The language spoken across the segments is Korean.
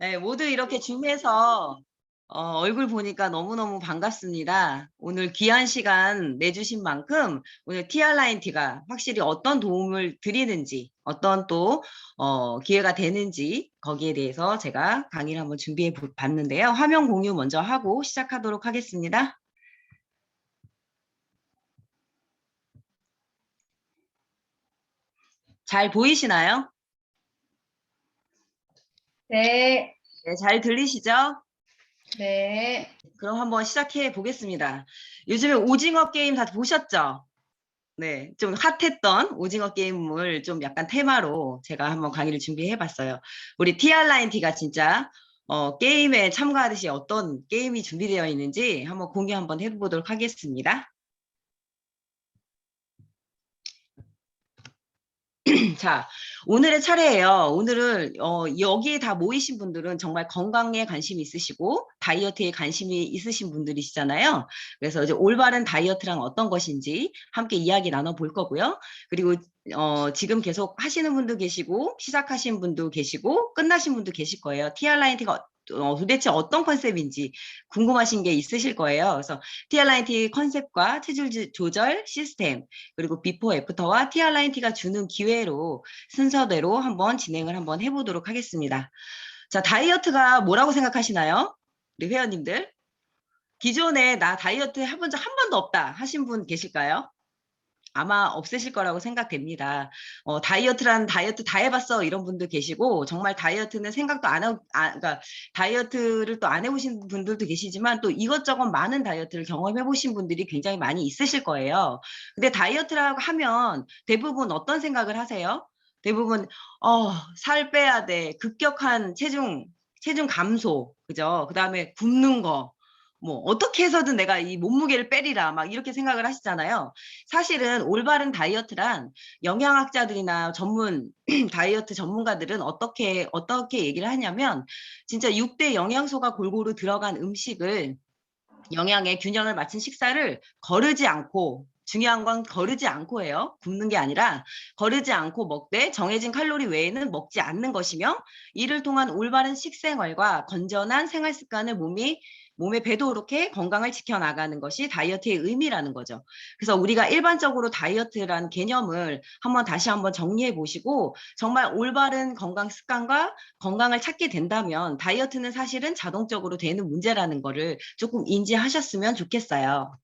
네, 모두 이렇게 줌해서 얼굴 보니까 너무너무 반갑습니다. 오늘 귀한 시간 내주신 만큼 오늘 TR라인T가 확실히 어떤 도움을 드리는지, 어떤 또 기회가 되는지 거기에 대해서 제가 강의를 한번 준비해 봤는데요. 화면 공유 먼저 하고 시작하도록 하겠습니다. 잘 보이시나요? 네. 네, 잘 들리시죠? 네. 그럼 한번 시작해 보겠습니다. 요즘에 오징어 게임 다 보셨죠? 네, 좀 핫했던 오징어 게임을 좀 약간 테마로 제가 한번 강의를 준비해 봤어요. 우리 TR라인T가 진짜 게임에 참가하듯이 어떤 게임이 준비되어 있는지 한번 공유 한번 해보도록 하겠습니다. 자, 오늘의 차례예요. 오늘은 여기에 다 모이신 분들은 정말 건강에 관심이 있으시고 다이어트에 관심이 있으신 분들이시잖아요. 그래서 이제 올바른 다이어트란 어떤 것인지 함께 이야기 나눠볼 거고요. 그리고 지금 계속 하시는 분도 계시고 시작하신 분도 계시고 끝나신 분도 계실 거예요. TR라인T가 도대체 어떤 컨셉인지 궁금하신 게 있으실 거예요. 그래서 TR라인T 컨셉과 체질 조절 시스템 그리고 비포 애프터와 TR라인T가 주는 기회로 순서대로 한번 진행을 한번 해보도록 하겠습니다. 자, 다이어트가 뭐라고 생각하시나요? 우리 회원님들. 기존에 나 다이어트 해본 적 한 번도 없다 하신 분 계실까요? 아마 없으실 거라고 생각됩니다. 다이어트란 다이어트 다 해봤어 이런 분도 계시고 정말 다이어트는 생각도 안 하고 그러니까 다이어트를 또 안 해보신 분들도 계시지만 또 이것저것 많은 다이어트를 경험해보신 분들이 굉장히 많이 있으실 거예요. 근데 다이어트라고 하면 대부분 어떤 생각을 하세요? 대부분 살 빼야 돼, 급격한 체중 감소, 그죠? 그다음에 굶는 거. 뭐 어떻게 해서든 내가 이 몸무게를 빼리라 막 이렇게 생각을 하시잖아요. 사실은 올바른 다이어트란 영양학자들이나 전문 다이어트 전문가들은 어떻게 얘기를 하냐면 진짜 6대 영양소가 골고루 들어간 음식을 영양의 균형을 맞춘 식사를 거르지 않고 중요한 건 거르지 않고예요. 굶는 게 아니라 거르지 않고 먹되 정해진 칼로리 외에는 먹지 않는 것이며 이를 통한 올바른 식생활과 건전한 생활 습관을 몸에 배도롭게 건강을 지켜나가는 것이 다이어트의 의미라는 거죠. 그래서 우리가 일반적으로 다이어트라는 개념을 다시 한번 정리해 보시고 정말 올바른 건강 습관과 건강을 찾게 된다면 다이어트는 사실은 자동적으로 되는 문제라는 거를 조금 인지하셨으면 좋겠어요.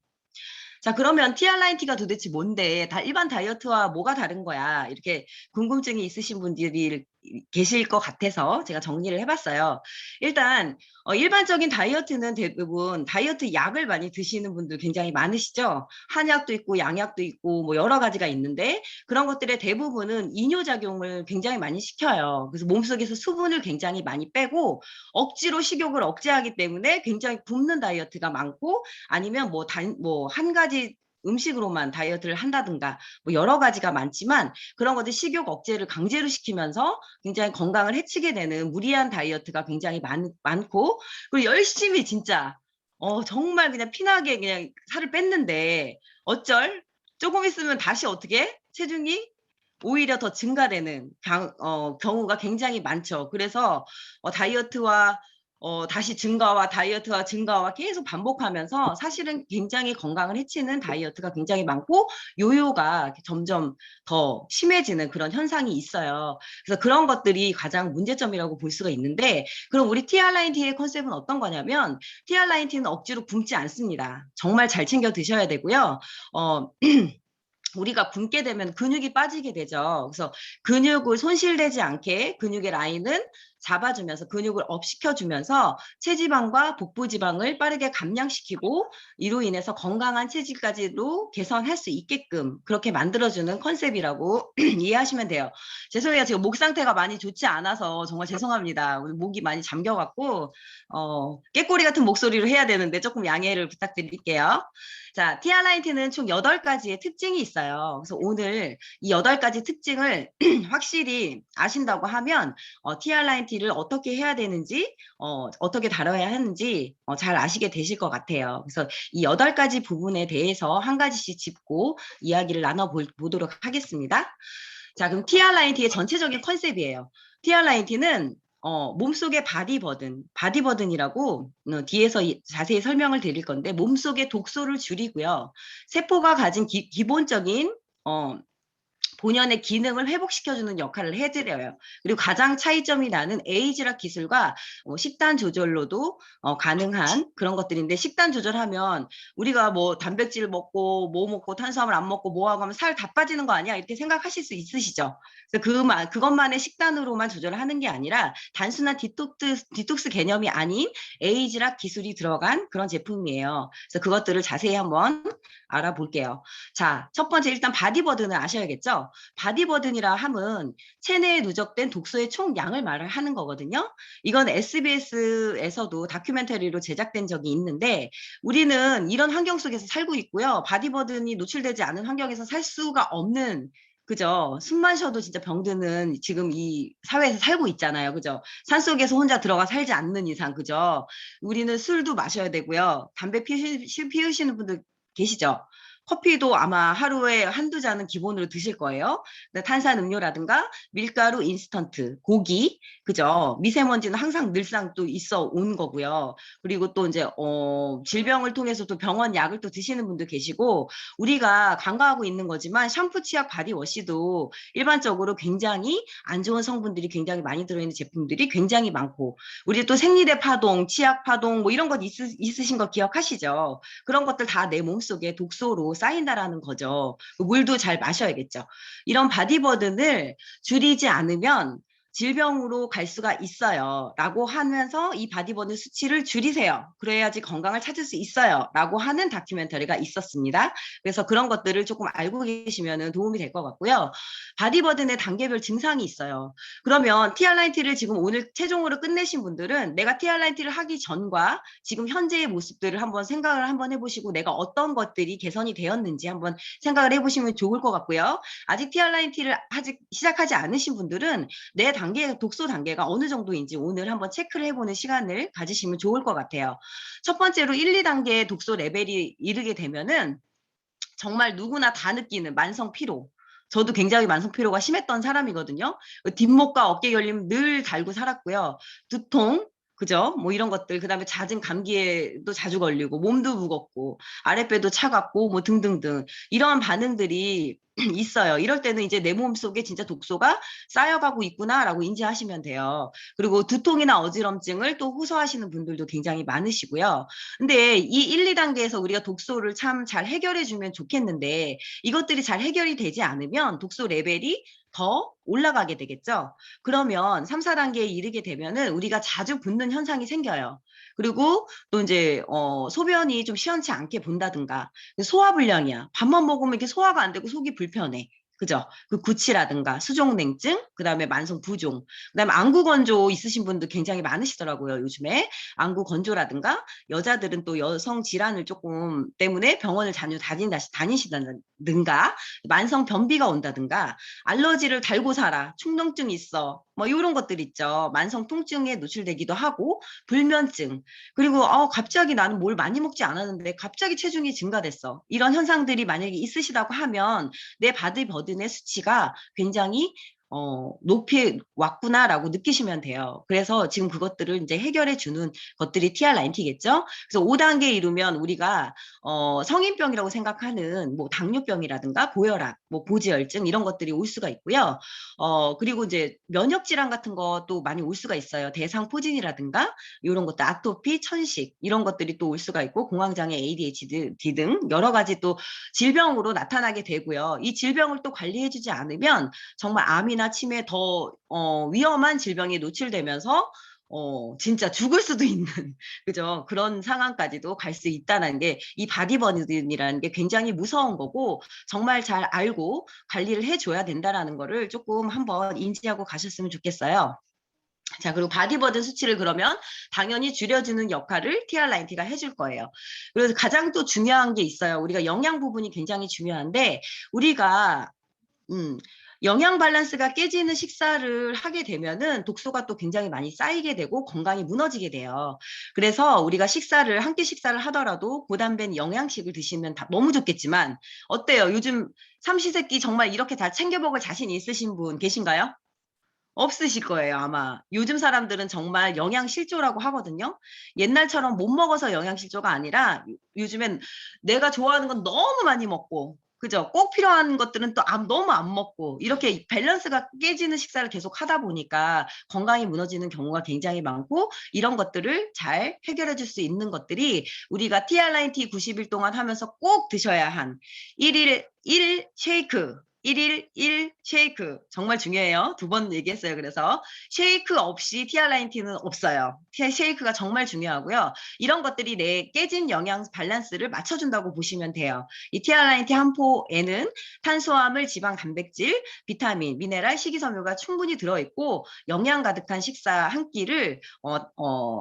자, 그러면 TR라인T가 도대체 뭔데? 일반 다이어트와 뭐가 다른 거야? 이렇게 궁금증이 있으신 분들이 계실 것 같아서 제가 정리를 해봤어요. 일단 일반적인 다이어트는 대부분 다이어트 약을 많이 드시는 분들 굉장히 많으시죠? 한약도 있고 양약도 있고 뭐 여러 가지가 있는데 그런 것들의 대부분은 이뇨작용을 굉장히 많이 시켜요. 그래서 몸속에서 수분을 굉장히 많이 빼고 억지로 식욕을 억제하기 때문에 굉장히 굶는 다이어트가 많고 아니면 뭐 한 가지 음식으로만 다이어트를 한다든가 뭐 여러 가지가 많지만 그런 것들 식욕 억제를 강제로 시키면서 굉장히 건강을 해치게 되는 무리한 다이어트가 굉장히 많고 그리고 열심히 진짜 정말 그냥 피나게 그냥 살을 뺐는데 어쩔 조금 있으면 다시 어떻게 체중이 오히려 더 증가되는 경우가 굉장히 많죠. 그래서 다이어트와 다시 다이어트와 증가와 계속 반복하면서 사실은 굉장히 건강을 해치는 다이어트가 굉장히 많고 요요가 점점 더 심해지는 그런 현상이 있어요. 그래서 그런 것들이 가장 문제점이라고 볼 수가 있는데 그럼 우리 TR라인T의 컨셉은 어떤 거냐면 TR라인T는 억지로 굶지 않습니다. 정말 잘 챙겨 드셔야 되고요. 우리가 굶게 되면 근육이 빠지게 되죠. 그래서 근육을 손실되지 않게 근육의 라인은 잡아주면서 근육을 업 시켜주면서 체지방과 복부지방을 빠르게 감량시키고 이로 인해서 건강한 체질까지도 개선할 수 있게끔 그렇게 만들어주는 컨셉이라고 이해하시면 돼요. 죄송해요. 지금 목 상태가 많이 좋지 않아서 정말 죄송합니다. 오늘 목이 많이 잠겨갖고 깨꼬리 같은 목소리로 해야 되는데 조금 양해를 부탁드릴게요. 자, TR라인T는 총 8가지의 특징이 있어요. 그래서 오늘 이 8가지 특징을 확실히 아신다고 하면 TR라인T를 어떻게 해야 되는지 어떻게 다뤄야 하는지 잘 아시게 되실 것 같아요. 그래서 이 8가지 부분에 대해서 한 가지씩 짚고 이야기를 나눠보도록 하겠습니다. 자, 그럼 TR라인T의 전체적인 컨셉이에요. TR라인T는 몸속의 바디버든이라고 뒤에서 자세히 설명을 드릴 건데 몸속의 독소를 줄이고요. 세포가 가진 기본적인 본연의 기능을 회복시켜주는 역할을 해드려요. 그리고 가장 차이점이 나는 에이즈락 기술과 식단 조절로도 가능한 그런 것들인데 식단 조절하면 우리가 뭐 단백질 먹고 뭐 먹고 탄수화물 안 먹고 뭐 하고 하면 살 다 빠지는 거 아니야? 이렇게 생각하실 수 있으시죠? 그래서 그것만의 식단으로만 조절을 하는 게 아니라 단순한 디톡스 개념이 아닌 에이즈락 기술이 들어간 그런 제품이에요. 그래서 그것들을 자세히 한번 알아볼게요. 자, 첫 번째 일단 바디버든을 아셔야겠죠? 바디버든이라 함은 체내에 누적된 독소의 총량을 말을 하는 거거든요. 이건 SBS에서도 다큐멘터리로 제작된 적이 있는데 우리는 이런 환경 속에서 살고 있고요. 바디버든이 노출되지 않은 환경에서 살 수가 없는 그죠? 숨만 쉬어도 진짜 병드는 지금 이 사회에서 살고 있잖아요. 그죠? 산속에서 혼자 들어가 살지 않는 이상, 그죠? 우리는 술도 마셔야 되고요. 담배 피우시는 분들 계시죠? 커피도 아마 하루에 한두 잔은 기본으로 드실 거예요. 탄산음료라든가 밀가루 인스턴트, 고기, 그죠? 미세먼지는 항상 늘상 또 있어 온 거고요. 그리고 또 이제 질병을 통해서 또 병원 약을 또 드시는 분도 계시고 우리가 간과하고 있는 거지만 샴푸, 치약, 바디워시도 일반적으로 굉장히 안 좋은 성분들이 굉장히 많이 들어있는 제품들이 굉장히 많고 우리 또 생리대 파동, 치약 파동 뭐 이런 것 있으신 거 기억하시죠? 그런 것들 다 내 몸속에 독소로 쌓인다라는 거죠. 물도 잘 마셔야겠죠. 이런 바디버든을 줄이지 않으면 질병으로 갈 수가 있어요. 라고 하면서 이 바디버든 수치를 줄이세요. 그래야지 건강을 찾을 수 있어요. 라고 하는 다큐멘터리가 있었습니다. 그래서 그런 것들을 조금 알고 계시면 도움이 될 것 같고요. 바디버든의 단계별 증상이 있어요. 그러면 TR90를 지금 오늘 최종으로 끝내신 분들은 내가 TR90를 하기 전과 지금 현재의 모습들을 한번 생각을 한번 해보시고 내가 어떤 것들이 개선이 되었는지 한번 생각을 해보시면 좋을 것 같고요. 아직 TR90를 아직 시작하지 않으신 분들은 내 독소 단계가 어느 정도인지 오늘 한번 체크를 해보는 시간을 가지시면 좋을 것 같아요. 첫 번째로 1, 2단계의 독소 레벨이 이르게 되면은 정말 누구나 다 느끼는 만성 피로. 저도 굉장히 만성 피로가 심했던 사람이거든요. 뒷목과 어깨 결림 늘 달고 살았고요. 두통, 그죠? 뭐 이런 것들, 그 다음에 잦은 감기에도 자주 걸리고, 몸도 무겁고, 아랫배도 차갑고, 뭐 등등등. 이런 반응들이 있어요. 이럴 때는 이제 내 몸속에 진짜 독소가 쌓여가고 있구나라고 인지하시면 돼요. 그리고 두통이나 어지럼증을 또 호소하시는 분들도 굉장히 많으시고요. 근데 이 1, 2단계에서 우리가 독소를 참 잘 해결해 주면 좋겠는데 이것들이 잘 해결이 되지 않으면 독소 레벨이 더 올라가게 되겠죠. 그러면 3, 4단계에 이르게 되면은 우리가 자주 붓는 현상이 생겨요. 그리고 또 이제 소변이 좀 시원치 않게 본다든가 소화불량이야. 밥만 먹으면 이렇게 소화가 안 되고 속이 불편해. 그죠? 그 구취라든가 수족냉증, 그 다음에 만성 부종, 그 다음에 안구 건조 있으신 분들 굉장히 많으시더라고요, 요즘에. 안구 건조라든가, 여자들은 또 여성 질환을 조금 때문에 병원을 자주 다니시다든가, 만성 변비가 온다든가, 알러지를 달고 살아, 충농증 있어, 뭐 이런 것들 있죠. 만성 통증에 노출되기도 하고, 불면증, 그리고 갑자기 나는 뭘 많이 먹지 않았는데 갑자기 체중이 증가됐어. 이런 현상들이 만약에 있으시다고 하면 내 바디버든의 수치가 굉장히 높이 왔구나라고 느끼시면 돼요. 그래서 지금 그것들을 이제 해결해 주는 것들이 TR90겠죠. 그래서 5단계 이루면 우리가 성인병이라고 생각하는 뭐 당뇨병이라든가 고혈압, 뭐 고지혈증 이런 것들이 올 수가 있고요. 그리고 이제 면역 질환 같은 것도 많이 올 수가 있어요. 대상포진이라든가 이런 것들, 아토피, 천식 이런 것들이 또 올 수가 있고 공황장애, ADHD 등 여러 가지 또 질병으로 나타나게 되고요. 이 질병을 또 관리해주지 않으면 정말 암이나 치매 더 위험한 질병에 노출되면서 진짜 죽을 수도 있는 그죠? 그런 상황까지도 갈 수 있다는 게 이 바디버든이라는 게 굉장히 무서운 거고 정말 잘 알고 관리를 해줘야 된다라는 거를 조금 한번 인지하고 가셨으면 좋겠어요. 자, 그리고 바디버든 수치를 그러면 당연히 줄여주는 역할을 TR90가 해줄 거예요. 그래서 가장 또 중요한 게 있어요. 우리가 영양 부분이 굉장히 중요한데 우리가 영양 밸런스가 깨지는 식사를 하게 되면은 독소가 또 굉장히 많이 쌓이게 되고 건강이 무너지게 돼요. 그래서 우리가 한 끼 식사를 하더라도 고단백 영양식을 드시면 너무 좋겠지만 어때요? 요즘 삼시세끼 정말 이렇게 다 챙겨 먹을 자신 있으신 분 계신가요? 없으실 거예요, 아마. 요즘 사람들은 정말 영양실조라고 하거든요. 옛날처럼 못 먹어서 영양실조가 아니라 요즘엔 내가 좋아하는 건 너무 많이 먹고, 그죠? 꼭 필요한 것들은 또 너무 안 먹고, 이렇게 밸런스가 깨지는 식사를 계속 하다 보니까 건강이 무너지는 경우가 굉장히 많고, 이런 것들을 잘 해결해 줄 수 있는 것들이 우리가 TRINT 90일 동안 하면서 꼭 드셔야 한 1일 1 쉐이크, 1일 1 쉐이크 정말 중요해요. 두 번 얘기했어요. 그래서 쉐이크 없이 TRINT는 없어요. 쉐이크가 정말 중요하고요. 이런 것들이 내 깨진 영양 밸런스를 맞춰준다고 보시면 돼요. 이 TRINT 한 포에는 탄수화물, 지방, 단백질, 비타민, 미네랄, 식이섬유가 충분히 들어있고 영양 가득한 식사 한 끼를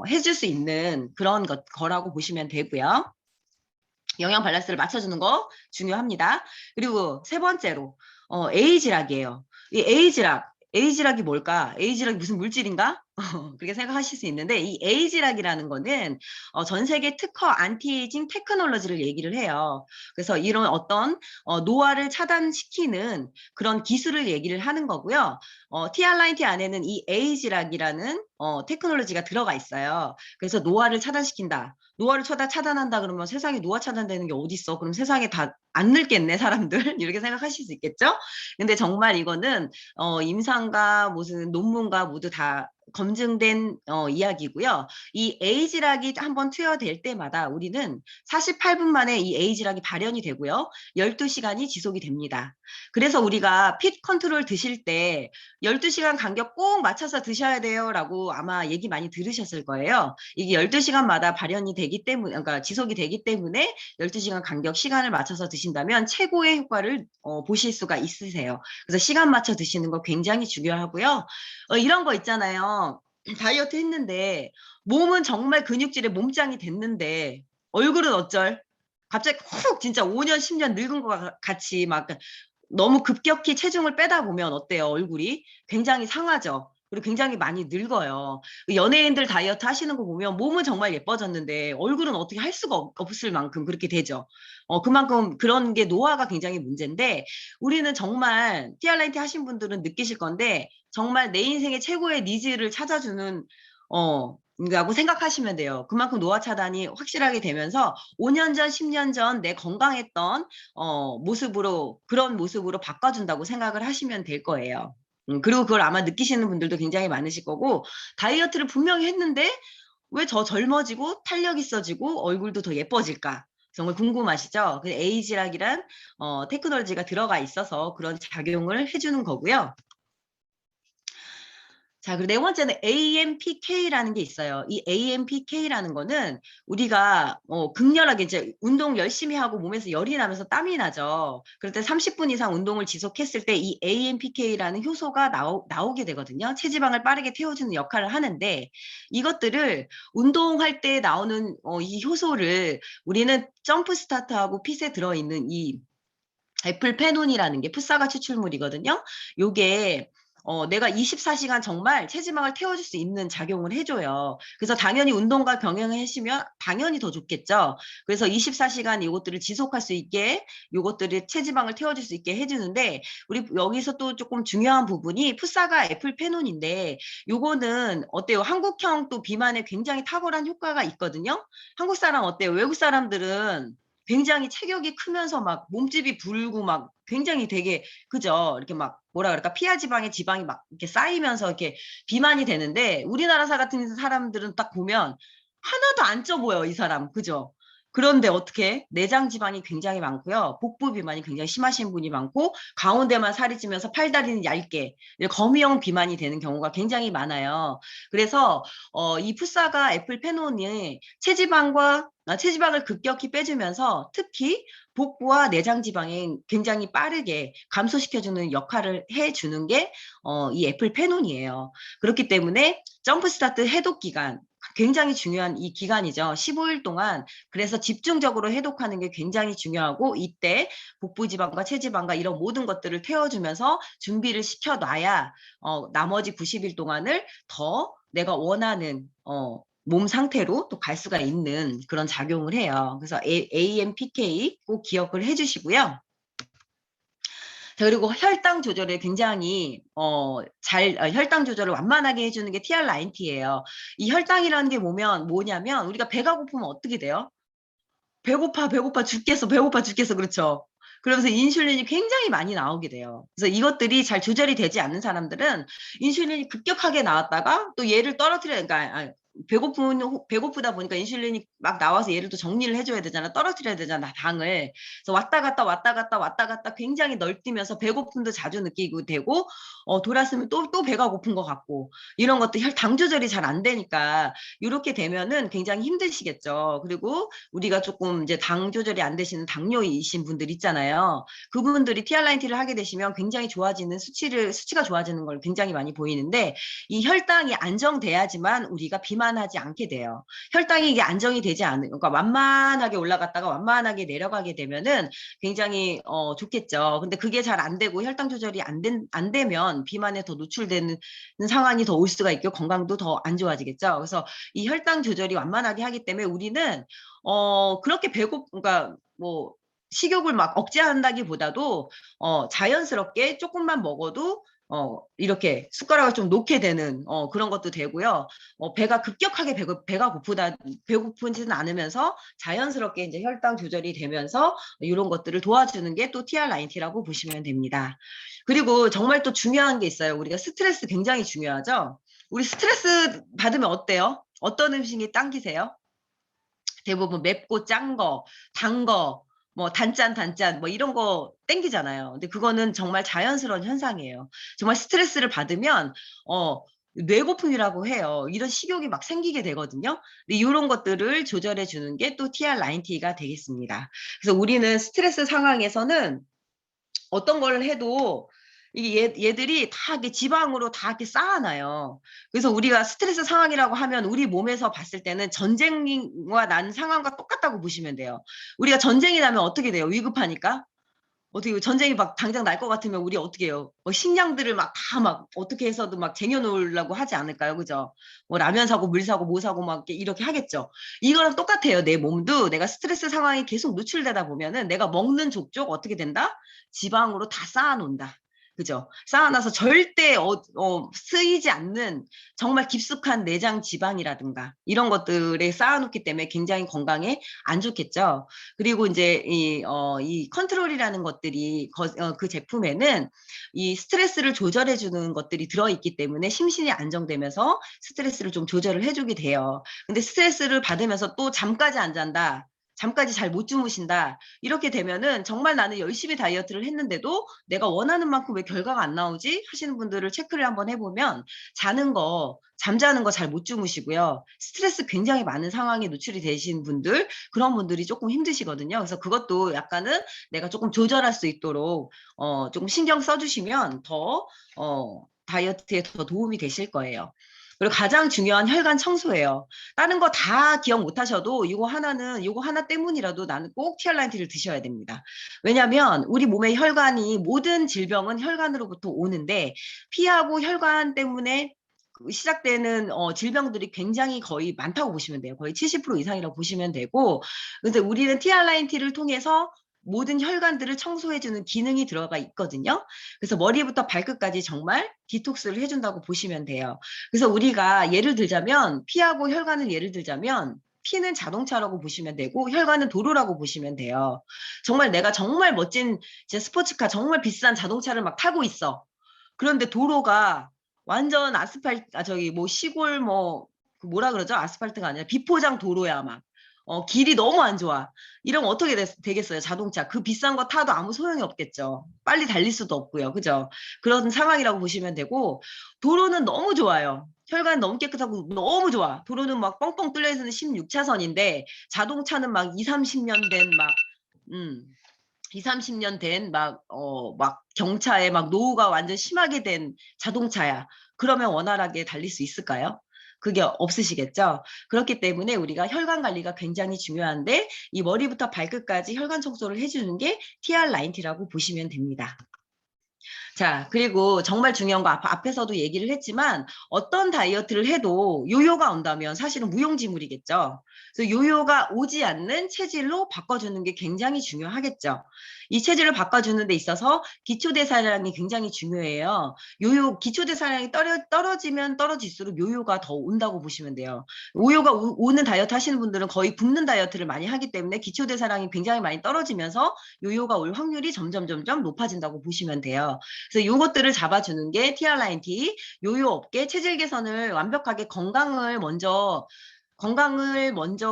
해줄 수 있는 그런 거라고 보시면 되고요. 영양 밸런스를 맞춰주는 거 중요합니다. 그리고 세 번째로 에이지락이에요. 이 에이지락이 뭘까? 에이지락이 무슨 물질인가? 그렇게 생각하실 수 있는데 이 에이지락이라는 거는 전 세계 특허 안티에이징 테크놀로지를 얘기를 해요. 그래서 이런 어떤 노화를 차단시키는 그런 기술을 얘기를 하는 거고요. TRINT 안에는 이 에이지락이라는 테크놀로지가 들어가 있어요. 그래서 노화를 차단시킨다. 노화를 차단한다 그러면 세상에 노화 차단되는 게 어디 있어? 그럼 세상에 다 안 늙겠네 사람들 이렇게 생각하실 수 있겠죠? 근데 정말 이거는 임상과 무슨 논문과 모두 다 검증된 이야기고요. 이 에이지락이 한번 투여될 때마다 우리는 48분 만에 이 에이지락이 발현이 되고요. 12시간이 지속이 됩니다. 그래서 우리가 핏 컨트롤 드실 때 12시간 간격 꼭 맞춰서 드셔야 돼요라고 아마 얘기 많이 들으셨을 거예요. 이게 12시간마다 발현이 되기 때문에, 그러니까 지속이 되기 때문에 12시간 간격 시간을 맞춰서 드신다면 최고의 효과를 보실 수가 있으세요. 그래서 시간 맞춰 드시는 거 굉장히 중요하고요. 이런 거 있잖아요. 다이어트 했는데 몸은 정말 근육질의 몸짱이 됐는데 얼굴은 어쩔? 갑자기 훅 진짜 5년, 10년 늙은 것 같이 막 너무 급격히 체중을 빼다 보면 어때요? 얼굴이 굉장히 상하죠. 그리고 굉장히 많이 늙어요. 연예인들 다이어트 하시는 거 보면 몸은 정말 예뻐졌는데 얼굴은 어떻게 할 수가 없을 만큼 그렇게 되죠. 그만큼 그런 게 노화가 굉장히 문제인데 우리는 정말 TRINT 하신 분들은 느끼실 건데 정말 내 인생의 최고의 니즈를 찾아주는 라고 생각하시면 돼요. 그만큼 노화 차단이 확실하게 되면서 5년 전, 10년 전 내 건강했던 그런 모습으로 바꿔준다고 생각을 하시면 될 거예요. 그리고 그걸 아마 느끼시는 분들도 굉장히 많으실 거고, 다이어트를 분명히 했는데, 왜 저 젊어지고, 탄력 있어지고, 얼굴도 더 예뻐질까? 정말 궁금하시죠? 그 에이지락이란, 테크놀로지가 들어가 있어서 그런 작용을 해주는 거고요. 자, 그리고 네 번째는 AMPK라는 게 있어요. 이 AMPK라는 거는 우리가 극렬하게 이제 운동 열심히 하고 몸에서 열이 나면서 땀이 나죠. 그럴 때 30분 이상 운동을 지속했을 때 이 AMPK라는 효소가 나오게 되거든요. 체지방을 빠르게 태워주는 역할을 하는데 이것들을 운동할 때 나오는 이 효소를 우리는 점프 스타트하고 핏에 들어있는 이 애플페논이라는 게 풋사과 추출물이거든요. 요게 내가 24시간 정말 체지방을 태워줄 수 있는 작용을 해줘요. 그래서 당연히 운동과 병행을 하시면 당연히 더 좋겠죠. 그래서 24시간 이것들을 지속할 수 있게 요것들을 체지방을 태워줄 수 있게 해주는데 우리 여기서 또 조금 중요한 부분이 풋사과 애플페논인데 요거는 어때요? 한국형 또 비만에 굉장히 탁월한 효과가 있거든요. 한국 사람 어때요? 외국 사람들은 굉장히 체격이 크면서 막 몸집이 불고 막 굉장히 되게 그죠? 이렇게 막 뭐라 그럴까 피하 지방에 지방이 막 이렇게 쌓이면서 이렇게 비만이 되는데 우리나라 같은 사람들은 딱 보면 하나도 안 쪄 보여 이 사람 그죠? 그런데 어떻게 내장 지방이 굉장히 많고요. 복부 비만이 굉장히 심하신 분이 많고 가운데만 살이 찌면서 팔다리는 얇게 거미형 비만이 되는 경우가 굉장히 많아요. 그래서 이 풋사가 애플페논이 체지방을 급격히 빼주면서 특히 복부와 내장 지방에 굉장히 빠르게 감소시켜주는 역할을 해주는 게 이 애플페논이에요. 그렇기 때문에 점프 스타트 해독 기간 굉장히 중요한 이 기간이죠. 15일 동안 그래서 집중적으로 해독하는 게 굉장히 중요하고 이때 복부 지방과 체지방과 이런 모든 것들을 태워주면서 준비를 시켜놔야 나머지 90일 동안을 더 내가 원하는 몸 상태로 또 갈 수가 있는 그런 작용을 해요. 그래서 AMPK 꼭 기억을 해주시고요. 자, 그리고 혈당 조절에 굉장히 혈당 조절을 완만하게 해주는 게 TR90예요. 이 혈당이라는 게 뭐냐면 우리가 배가 고프면 어떻게 돼요? 배고파 죽겠어, 배고파 죽겠어, 그렇죠? 그러면서 인슐린이 굉장히 많이 나오게 돼요. 그래서 이것들이 잘 조절이 되지 않는 사람들은 인슐린이 급격하게 나왔다가 또 얘를 그러니까 배고프다 보니까 인슐린이 막 나와서 얘를 또 정리를 해줘야 되잖아, 떨어뜨려야 되잖아, 당을. 그래서 왔다 갔다 굉장히 널뛰면서 배고픔도 자주 느끼고 되고, 돌았으면 또 배가 고픈 것 같고, 이런 것도 당 조절이 잘 안 되니까 이렇게 되면은 굉장히 힘드시겠죠. 그리고 우리가 조금 이제 당 조절이 안 되시는 당뇨이신 분들 있잖아요. 그분들이 TR90를 하게 되시면 굉장히 좋아지는 수치가 좋아지는 걸 굉장히 많이 보이는데, 이 혈당이 안정돼야지만 우리가 비만하지 않게 돼요. 혈당이 이게 안정이 되지 않은, 그러니까 완만하게 올라갔다가 완만하게 내려가게 되면은 굉장히 좋겠죠. 근데 그게 잘 안 되고 혈당 조절이 안 되면 비만에 더 노출되는 상황이 더 올 수가 있고 건강도 더 안 좋아지겠죠. 그래서 이 혈당 조절이 완만하게 하기 때문에 우리는 그렇게 그러니까 뭐 식욕을 막 억제한다기보다도 자연스럽게 조금만 먹어도 이렇게 숟가락을 좀 놓게 되는 그런 것도 되고요. 배가 급격하게 배가 배고프지는 않으면서 자연스럽게 이제 혈당 조절이 되면서 이런 것들을 도와주는 게 또 TR90라고 보시면 됩니다. 그리고 정말 또 중요한 게 있어요. 우리가 스트레스 굉장히 중요하죠. 우리 스트레스 받으면 어때요? 어떤 음식이 당기세요? 대부분 맵고 짠 거, 단 거, 뭐 단짠 뭐 이런 거 땡기잖아요. 근데 그거는 정말 자연스러운 현상이에요. 정말 스트레스를 받으면 뇌고품이라고 해요. 이런 식욕이 막 생기게 되거든요. 근데 이런 것들을 조절해 주는 게 또 TR90가 되겠습니다. 그래서 우리는 스트레스 상황에서는 어떤 걸 해도 이게 얘들이 다 이렇게 지방으로 다 이렇게 쌓아놔요. 그래서 우리가 스트레스 상황이라고 하면 우리 몸에서 봤을 때는 전쟁과 난 상황과 똑같다고 보시면 돼요. 우리가 전쟁이 나면 어떻게 돼요? 위급하니까. 어떻게 전쟁이 막 당장 날 것 같으면 우리 어떻게 해요? 식량들을 막 다 막 어떻게 해서도 막 쟁여놓으려고 하지 않을까요? 그죠? 뭐 라면 사고 물 사고 뭐 사고 막 이렇게 하겠죠. 이거랑 똑같아요. 내 몸도 내가 스트레스 상황이 계속 노출되다 보면은 내가 먹는 족족 어떻게 된다? 지방으로 다 쌓아놓는다. 그죠? 쌓아놔서 절대 쓰이지 않는 정말 깊숙한 내장 지방이라든가 이런 것들에 쌓아놓기 때문에 굉장히 건강에 안 좋겠죠. 그리고 이제 이 컨트롤이라는 것들이 그 제품에는 이 스트레스를 조절해 주는 것들이 들어있기 때문에 심신이 안정되면서 스트레스를 좀 조절을 해주게 돼요. 근데 스트레스를 받으면서 또 잠까지 안 잔다. 잠까지 잘 못 주무신다. 이렇게 되면은 정말 나는 열심히 다이어트를 했는데도 내가 원하는 만큼 왜 결과가 안 나오지? 하시는 분들을 체크를 한번 해보면 잠자는 거 잘 못 주무시고요. 스트레스 굉장히 많은 상황에 노출이 되신 분들, 그런 분들이 조금 힘드시거든요. 그래서 그것도 약간은 내가 조금 조절할 수 있도록 조금 신경 써주시면 더 다이어트에 더 도움이 되실 거예요. 그리고 가장 중요한 혈관 청소예요. 다른 거 다 기억 못 하셔도 이거 하나 때문이라도 나는 꼭 TR90를 드셔야 됩니다. 왜냐하면 우리 몸의 혈관이 모든 질병은 혈관으로부터 오는데 피하고 혈관 때문에 시작되는 질병들이 굉장히 거의 많다고 보시면 돼요. 거의 70% 이상이라고 보시면 되고, 근데 우리는 TR90를 통해서 모든 혈관들을 청소해주는 기능이 들어가 있거든요. 그래서 머리부터 발끝까지 정말 디톡스를 해준다고 보시면 돼요. 그래서 우리가 예를 들자면 피하고 혈관을 예를 들자면 피는 자동차라고 보시면 되고 혈관은 도로라고 보시면 돼요. 정말 내가 정말 멋진 스포츠카 정말 비싼 자동차를 막 타고 있어. 그런데 도로가 완전 저기 뭐 시골 그 뭐라 그러죠? 아스팔트가 아니라 비포장 도로야 막. 길이 너무 안 좋아. 이러면 어떻게 되겠어요? 자동차. 그 비싼 거 타도 아무 소용이 없겠죠. 빨리 달릴 수도 없고요. 그죠? 그런 상황이라고 보시면 되고, 도로는 너무 좋아요. 혈관 너무 깨끗하고 너무 좋아. 도로는 막 뻥뻥 뚫려 있는 16차선인데, 자동차는 막 2, 30년 된 음, 2, 30년 된 막 경차에 막 노후가 완전 심하게 된 자동차야. 그러면 원활하게 달릴 수 있을까요? 그게 없으시겠죠? 그렇기 때문에 우리가 혈관 관리가 굉장히 중요한데 이 머리부터 발끝까지 혈관 청소를 해주는 게 TR90라고 보시면 됩니다. 자, 그리고 정말 중요한 거 앞에서도 얘기를 했지만 어떤 다이어트를 해도 요요가 온다면 사실은 무용지물이겠죠. 그래서 요요가 오지 않는 체질로 바꿔주는 게 굉장히 중요하겠죠. 이 체질을 바꿔주는 데 있어서 기초대사량이 굉장히 중요해요. 기초대사량이 떨어지면 떨어질수록 요요가 더 온다고 보시면 돼요. 요요가 오는 다이어트 하시는 분들은 거의 굶는 다이어트를 많이 하기 때문에 기초대사량이 굉장히 많이 떨어지면서 요요가 올 확률이 점점 높아진다고 보시면 돼요. 그래서 요것들을 잡아주는 게 TR9T, 요요 없게 체질 개선을 완벽하게 건강을 먼저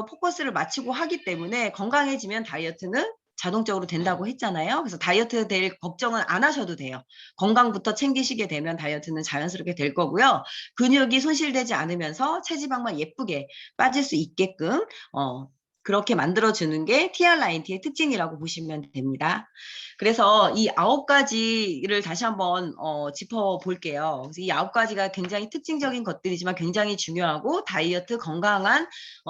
포커스를 맞추고 하기 때문에 건강해지면 다이어트는 자동적으로 된다고 했잖아요. 그래서 다이어트 될 걱정은 안 하셔도 돼요. 건강부터 챙기시게 되면 다이어트는 자연스럽게 될 거고요. 근육이 손실되지 않으면서 체지방만 예쁘게 빠질 수 있게끔 그렇게 만들어주는 게 TR9T의 특징이라고 보시면 됩니다. 그래서 이 9가지를 다시 한번 짚어볼게요. 그래서 이 9가지가 굉장히 특징적인 것들이지만 굉장히 중요하고 다이어트 건강한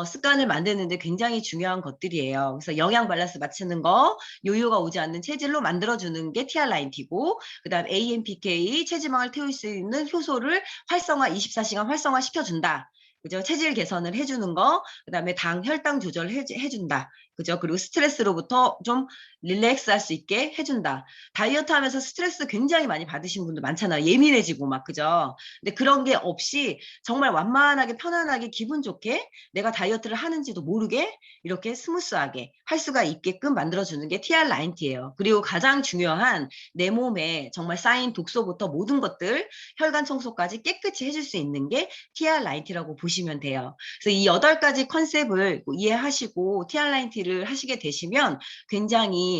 습관을 만드는 데 굉장히 중요한 것들이에요. 그래서 영양 밸런스 맞추는 거, 요요가 오지 않는 체질로 만들어주는 게 TR9T고 그 다음 AMPK, 체지방을 태울 수 있는 효소를 24시간 활성화 시켜준다. 그죠? 체질 개선을 해주는 거, 그 다음에 혈당 조절 해준다. 그죠? 그리고 스트레스로부터 좀 릴렉스 할 수 있게 해준다. 다이어트 하면서 스트레스 굉장히 많이 받으신 분들 많잖아요. 예민해지고 막, 그죠? 근데 그런 게 없이 정말 완만하게 편안하게 기분 좋게 내가 다이어트를 하는지도 모르게 이렇게 스무스하게 할 수가 있게끔 만들어주는 게 TR9T예요. 그리고 가장 중요한 내 몸에 정말 쌓인 독소부터 모든 것들, 혈관 청소까지 깨끗이 해줄 수 있는 게 TR9T라고 보시면 돼요. 그래서 이 8가지 컨셉을 이해하시고 TR9T를 하시게 되시면 굉장히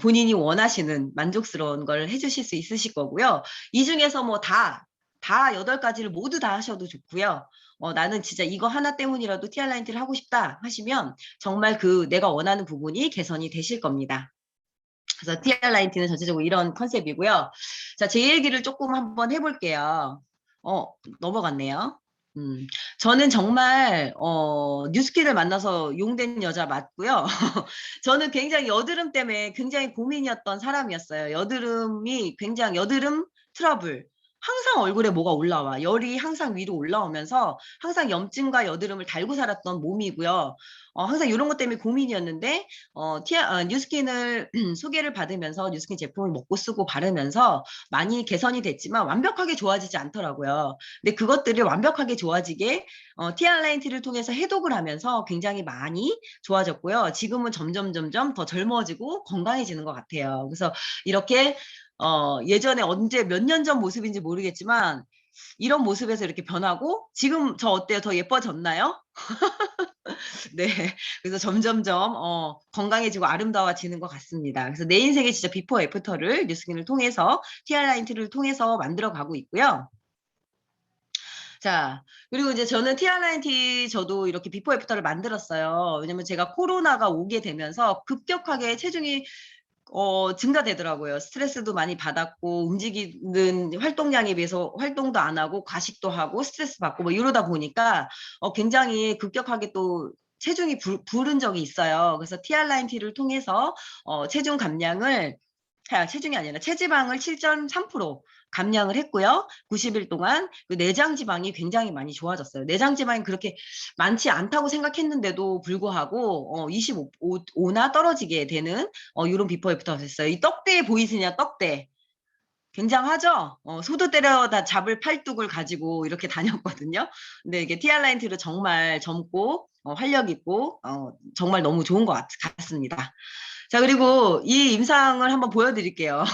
본인이 원하시는 만족스러운 걸 해주실 수 있으실 거고요. 이 중에서 뭐 다 8가지를 모두 다 하셔도 좋고요. 나는 진짜 이거 하나 때문이라도 TR9T를 하고 싶다 하시면 정말 그 내가 원하는 부분이 개선이 되실 겁니다. 그래서 TR9T는 전체적으로 이런 컨셉이고요. 자, 제 얘기를 조금 한번 해볼게요. 넘어갔네요. 저는 정말 뉴스킨을 만나서 용된 여자 맞고요. 저는 굉장히 여드름 때문에 굉장히 고민이었던 사람이었어요. 여드름 트러블. 항상 얼굴에 뭐가 올라와. 열이 항상 위로 올라오면서 항상 염증과 여드름을 달고 살았던 몸이고요. 항상 이런 것 때문에 고민이었는데 뉴스킨을 소개를 받으면서 뉴스킨 제품을 먹고 쓰고 바르면서 많이 개선이 됐지만 완벽하게 좋아지지 않더라고요. 근데 그것들이 완벽하게 좋아지게 TR9T를 통해서 해독을 하면서 굉장히 많이 좋아졌고요. 지금은 점점 더 젊어지고 건강해지는 것 같아요. 그래서 이렇게 예전에 언제 몇 년 전 모습인지 모르겠지만 이런 모습에서 이렇게 변하고 지금 저 어때요? 더 예뻐졌나요? 네. 그래서 점점점 건강해지고 아름다워지는 것 같습니다. 그래서 내 인생의 진짜 비포 애프터를 뉴스킨을 통해서 TR9T를 통해서 만들어 가고 있고요. 자, 그리고 이제 저는 TR9T 저도 이렇게 비포 애프터를 만들었어요. 왜냐면 제가 코로나가 오게 되면서 급격하게 체중이 증가되더라고요. 스트레스도 많이 받았고 움직이는 활동량에 비해서 활동도 안 하고 과식도 하고 스트레스 받고 뭐 이러다 보니까 굉장히 급격하게 또 체중이 부른 적이 있어요. 그래서 TR9T를 통해서 체중 감량을 체중이 아니라 체지방을 7.3% 감량을 했고요. 90일 동안 그 내장 지방이 굉장히 많이 좋아졌어요. 내장 지방이 그렇게 많지 않다고 생각했는데도 불구하고 25나 떨어지게 되는 이런 비포 애프터가 됐어요. 이 떡대 보이시냐, 떡대. 굉장하죠? 소도 때려다 잡을 팔뚝을 가지고 이렇게 다녔거든요. 근데 이게 TR9T로 정말 젊고 활력 있고 정말 너무 좋은 것 같습니다. 자, 그리고 이 임상을 한번 보여드릴게요.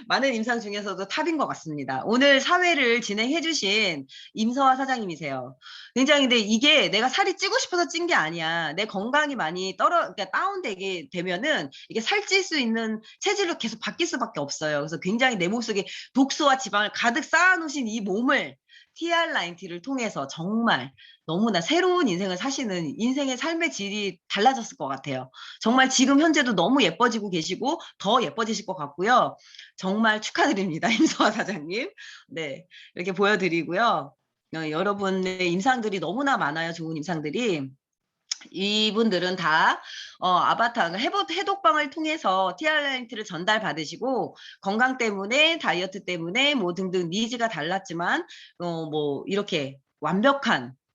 많은 임상 중에서도 탑인 것 같습니다. 오늘 사회를 진행해 주신 임서화 사장님이세요. 굉장히 근데 이게 내가 살이 찌고 싶어서 찐 게 아니야. 내 건강이 많이 그러니까 다운되게 되면은 이게 살찔 수 있는 체질로 계속 바뀔 수밖에 없어요. 그래서 굉장히 내 몸속에 독소와 지방을 가득 쌓아놓으신 이 몸을 TR9T를 통해서 정말 너무나 새로운 인생을 사시는 인생의 삶의 질이 달라졌을 것 같아요. 정말 지금 현재도 너무 예뻐지고 계시고 더 예뻐지실 것 같고요. 정말 축하드립니다. 임서화 사장님. 네, 이렇게 보여드리고요. 여러분의 임상들이 너무나 많아요. 좋은 임상들이. 이분들은 다 아바타 해독방을 통해서 TR라이트를 전달받으시고 건강 때문에 다이어트 때문에 뭐 등등 니즈가 달랐지만 뭐 이렇게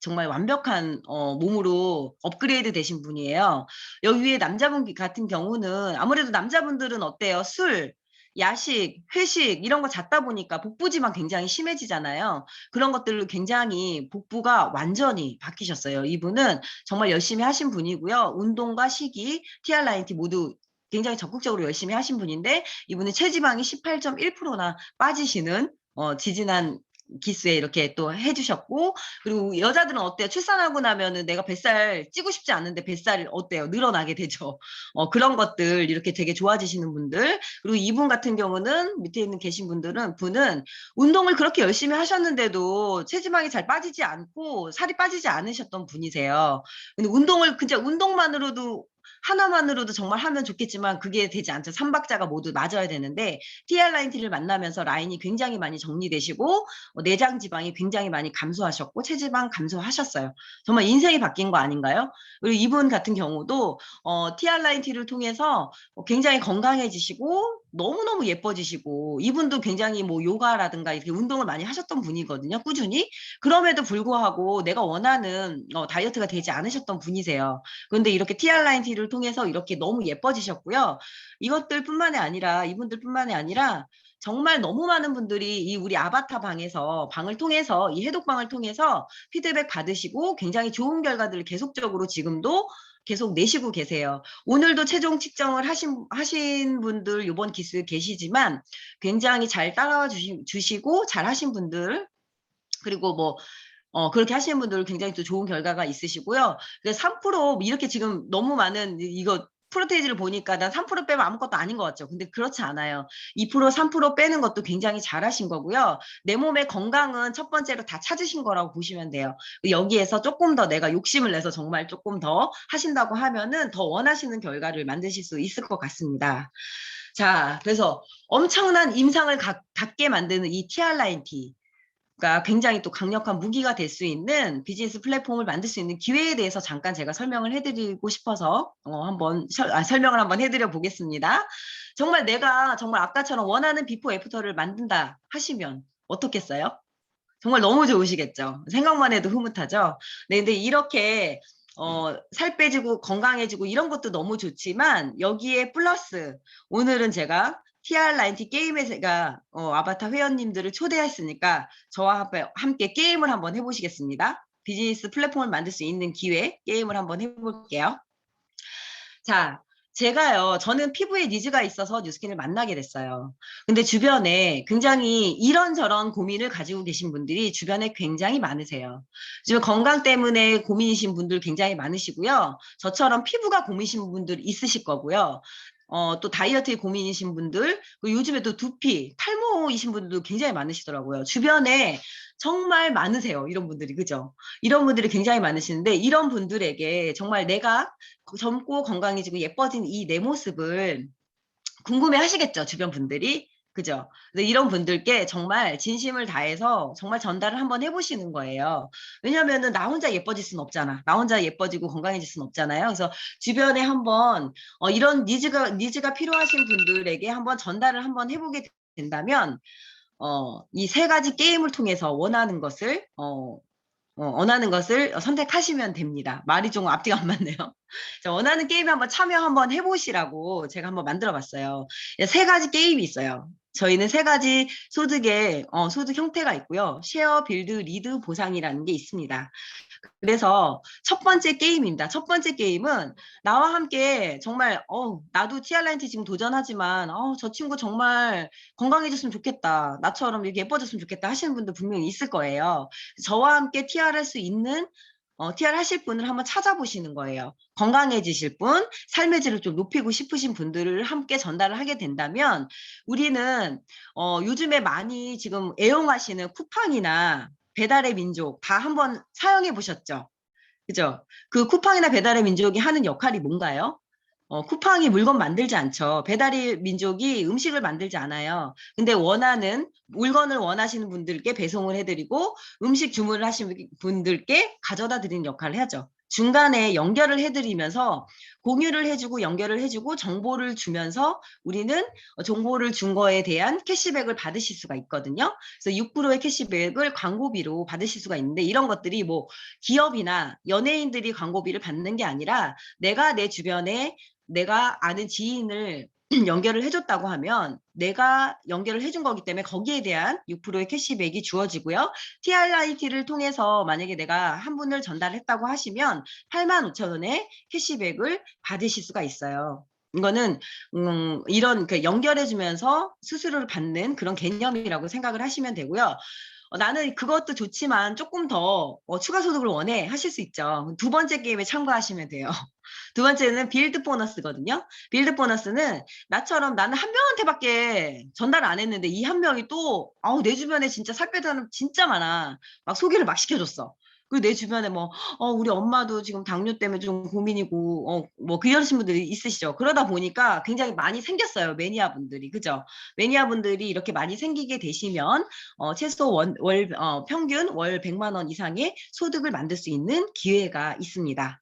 정말 완벽한 몸으로 업그레이드 되신 분이에요. 여기 위에 남자분 같은 경우는 아무래도 남자분들은 어때요? 술, 야식, 회식 이런 거 잦다 보니까 복부지방 굉장히 심해지잖아요. 그런 것들로 굉장히 복부가 완전히 바뀌셨어요. 이분은 정말 열심히 하신 분이고요. 운동과 식이, TR90 모두 굉장히 적극적으로 열심히 하신 분인데 이분은 체지방이 18.1%나 빠지시는 지지난 기수에 이렇게 또 해주셨고 그리고 여자들은 어때요? 출산하고 나면은 내가 뱃살 찌고 싶지 않은데 뱃살이 어때요? 늘어나게 되죠. 그런 것들 이렇게 되게 좋아지시는 분들 그리고 이분 같은 경우는 밑에 있는 계신 분은 운동을 그렇게 열심히 하셨는데도 체지방이 잘 빠지지 않고 살이 빠지지 않으셨던 분이세요. 근데 운동을 그냥 운동만으로도 하나만으로도 정말 하면 좋겠지만 그게 되지 않죠. 삼박자가 모두 맞아야 되는데 TR90를 만나면서 라인이 굉장히 많이 정리되시고 내장 지방이 굉장히 많이 감소하셨고 체지방 감소하셨어요. 정말 인생이 바뀐 거 아닌가요? 그리고 이분 같은 경우도 TR90를 통해서 굉장히 건강해지시고 너무너무 예뻐지시고 이분도 굉장히 뭐 요가라든가 이렇게 운동을 많이 하셨던 분이거든요. 꾸준히. 그럼에도 불구하고 내가 원하는 다이어트가 되지 않으셨던 분이세요. 그런데 이렇게 TR90를 통해서 이렇게 너무 예뻐지셨고요. 이분들뿐만이 아니라 정말 너무 많은 분들이 이 우리 아바타 방을 통해서 이 해독방을 통해서 피드백 받으시고 굉장히 좋은 결과들을 계속적으로 지금도 계속 내시고 계세요. 오늘도 최종 측정을 하신 분들 이번 기수에 계시지만 굉장히 잘 따라와 주시고 잘 하신 분들 그리고 뭐 그렇게 하시는 분들 굉장히 또 좋은 결과가 있으시고요. 그래서 3% 이렇게 지금 너무 많은 이거 프로테이지를 보니까 난 3% 빼면 아무것도 아닌 것 같죠. 근데 그렇지 않아요. 2%, 3% 빼는 것도 굉장히 잘하신 거고요. 내 몸의 건강은 첫 번째로 다 찾으신 거라고 보시면 돼요. 여기에서 조금 더 내가 욕심을 내서 정말 조금 더 하신다고 하면은 더 원하시는 결과를 만드실 수 있을 것 같습니다. 자, 그래서 엄청난 임상을 갖게 만드는 이 TR9T. 가 굉장히 또 강력한 무기가 될 수 있는 비즈니스 플랫폼을 만들 수 있는 기회에 대해서 잠깐 제가 설명을 해드리고 싶어서 설명을 한번 해드려 보겠습니다. 정말 내가 정말 아까처럼 원하는 비포 애프터를 만든다 하시면 어떻겠어요? 정말 너무 좋으시겠죠. 생각만 해도 흐뭇하죠. 네, 근데 이렇게 살 빼지고 건강해지고 이런 것도 너무 좋지만 여기에 플러스 오늘은 제가 TR90 게임에 제가 아바타 회원님들을 초대했으니까 저와 함께 게임을 한번 해보시겠습니다. 비즈니스 플랫폼을 만들 수 있는 기회 게임을 한번 해볼게요. 자, 저는 피부에 니즈가 있어서 뉴스킨을 만나게 됐어요. 근데 주변에 굉장히 이런저런 고민을 가지고 계신 분들이 주변에 굉장히 많으세요. 지금 건강 때문에 고민이신 분들 굉장히 많으시고요. 저처럼 피부가 고민이신 분들 있으실 거고요. 또 다이어트에 고민이신 분들, 요즘에 또 두피, 탈모이신 분들도 굉장히 많으시더라고요. 주변에 정말 많으세요. 이런 분들이, 그죠? 이런 분들이 굉장히 많으시는데, 이런 분들에게 정말 내가 젊고 건강해지고 예뻐진 이 내 모습을 궁금해 하시겠죠, 주변 분들이. 그죠? 근데 이런 분들께 정말 진심을 다해서 정말 전달을 한번 해보시는 거예요. 왜냐면은 나 혼자 예뻐질 수는 없잖아. 나 혼자 예뻐지고 건강해질 수는 없잖아요. 그래서 주변에 한번 이런 니즈가 필요하신 분들에게 한번 전달을 한번 해보게 된다면 이 세 가지 게임을 통해서 원하는 것을 선택하시면 됩니다. 말이 좀 앞뒤가 안 맞네요. 자, 원하는 게임에 한번 참여 한번 해보시라고 제가 한번 만들어 봤어요. 세 가지 게임이 있어요. 저희는 세 가지 소득 형태가 있고요. 쉐어, 빌드, 리드, 보상이라는 게 있습니다. 그래서 첫 번째 게임입니다. 첫 번째 게임은 나와 함께 정말 나도 TR90 지금 도전하지만 저 친구 정말 건강해졌으면 좋겠다. 나처럼 이렇게 예뻐졌으면 좋겠다 하시는 분들 분명히 있을 거예요. 저와 함께 TR 할 수 있는 TR 하실 분을 한번 찾아보시는 거예요. 건강해지실 분, 삶의 질을 좀 높이고 싶으신 분들을 함께 전달을 하게 된다면 우리는 요즘에 많이 지금 애용하시는 쿠팡이나 배달의 민족 다 한번 사용해 보셨죠? 그죠? 그 쿠팡이나 배달의 민족이 하는 역할이 뭔가요? 쿠팡이 물건 만들지 않죠. 배달의 민족이 음식을 만들지 않아요. 근데 물건을 원하시는 분들께 배송을 해드리고 음식 주문을 하시는 분들께 가져다 드리는 역할을 하죠. 중간에 연결을 해드리면서 공유를 해주고 연결을 해주고 정보를 주면서 우리는 정보를 준 거에 대한 캐시백을 받으실 수가 있거든요. 그래서 6%의 캐시백을 광고비로 받으실 수가 있는데 이런 것들이 뭐 기업이나 연예인들이 광고비를 받는 게 아니라 내가 내 주변에 내가 아는 지인을 연결을 해줬다고 하면 내가 연결을 해준 거기 때문에 거기에 대한 6%의 캐시백이 주어지고요. TRIT를 통해서 만약에 내가 한 분을 전달했다고 하시면 85,000원의 캐시백을 받으실 수가 있어요. 이거는 이런 그 연결해주면서 수수료를 받는 그런 개념이라고 생각을 하시면 되고요. 나는 그것도 좋지만 조금 더 추가 소득을 원해 하실 수 있죠. 두 번째 게임에 참가하시면 돼요. 두 번째는 빌드 보너스거든요. 빌드 보너스는 나처럼 나는 한 명한테밖에 전달 안 했는데 이 한 명이 또 내 주변에 진짜 살 빼는 사람 진짜 많아. 막 소개를 막 시켜줬어. 그리고 내 주변에 뭐 우리 엄마도 지금 당뇨 때문에 좀 고민이고 뭐 그러신 분들이 있으시죠. 그러다 보니까 굉장히 많이 생겼어요. 매니아 분들이. 그죠? 매니아 분들이 이렇게 많이 생기게 되시면 최소 평균 월 100만 원 이상의 소득을 만들 수 있는 기회가 있습니다.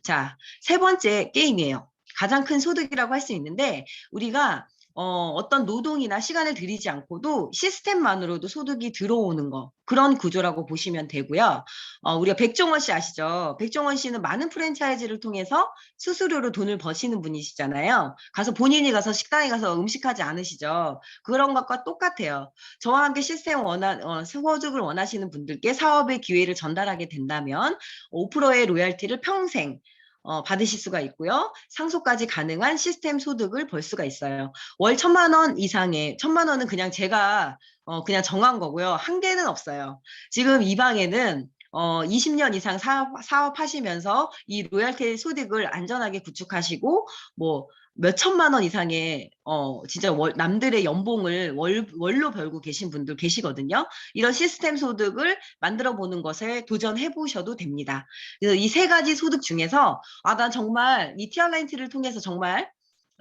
자, 세 번째 게임이에요. 가장 큰 소득이라고 할 수 있는데 우리가 어떤 노동이나 시간을 들이지 않고도 시스템만으로도 소득이 들어오는 거 그런 구조라고 보시면 되고요. 우리가 백종원 씨 아시죠? 백종원 씨는 많은 프랜차이즈를 통해서 수수료로 돈을 버시는 분이시잖아요. 가서 본인이 가서 식당에 가서 음식하지 않으시죠? 그런 것과 똑같아요. 저와 함께 시스템 소득을 원하시는 분들께 사업의 기회를 전달하게 된다면 5%의 로열티를 평생 받으실 수가 있고요. 상속까지 가능한 시스템 소득을 벌 수가 있어요. 월 1,000만 원 이상의 1,000만 원은 그냥 제가 그냥 정한 거고요. 한계는 없어요. 지금 이 방에는 20년 이상 사업하시면서 이 로열티 소득을 안전하게 구축하시고 뭐 몇천만 원 이상의 진짜 남들의 연봉을 월로 벌고 계신 분들 계시거든요. 이런 시스템 소득을 만들어 보는 것에 도전해 보셔도 됩니다. 그래서 이 세 가지 소득 중에서 난 정말 이 티얼라인티를 통해서 정말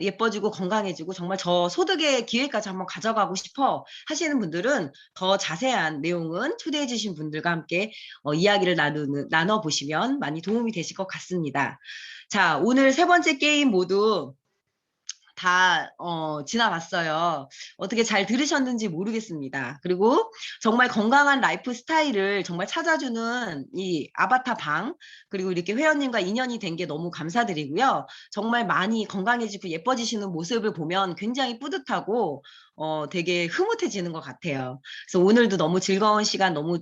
예뻐지고 건강해지고 정말 저 소득의 기회까지 한번 가져가고 싶어 하시는 분들은 더 자세한 내용은 초대해 주신 분들과 함께 이야기를 나눠보시면 많이 도움이 되실 것 같습니다. 자, 오늘 세 번째 게임 모두 다 지나갔어요. 어떻게 잘 들으셨는지 모르겠습니다. 그리고 정말 건강한 라이프 스타일을 정말 찾아주는 이 아바타 방 그리고 이렇게 회원님과 인연이 된 게 너무 감사드리고요. 정말 많이 건강해지고 예뻐지시는 모습을 보면 굉장히 뿌듯하고 되게 흐뭇해지는 것 같아요. 그래서 오늘도 너무 즐거운 시간 너무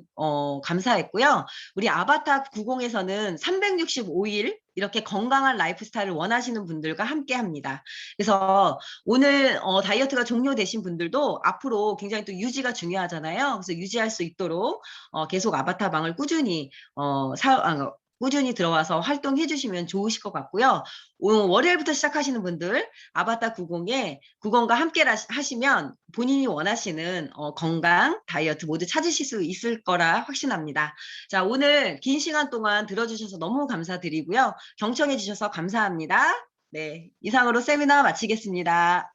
감사했고요. 우리 아바타 90에서는 365일 이렇게 건강한 라이프 스타일을 원하시는 분들과 함께 합니다. 그래서 오늘 다이어트가 종료되신 분들도 앞으로 굉장히 또 유지가 중요하잖아요. 그래서 유지할 수 있도록 계속 아바타 방을 꾸준히 들어와서 활동해 주시면 좋으실 것 같고요. 월요일부터 시작하시는 분들 아바타 90과 함께 하시면 본인이 원하시는 건강, 다이어트 모두 찾으실 수 있을 거라 확신합니다. 자, 오늘 긴 시간 동안 들어주셔서 너무 감사드리고요. 경청해 주셔서 감사합니다. 네, 이상으로 세미나 마치겠습니다.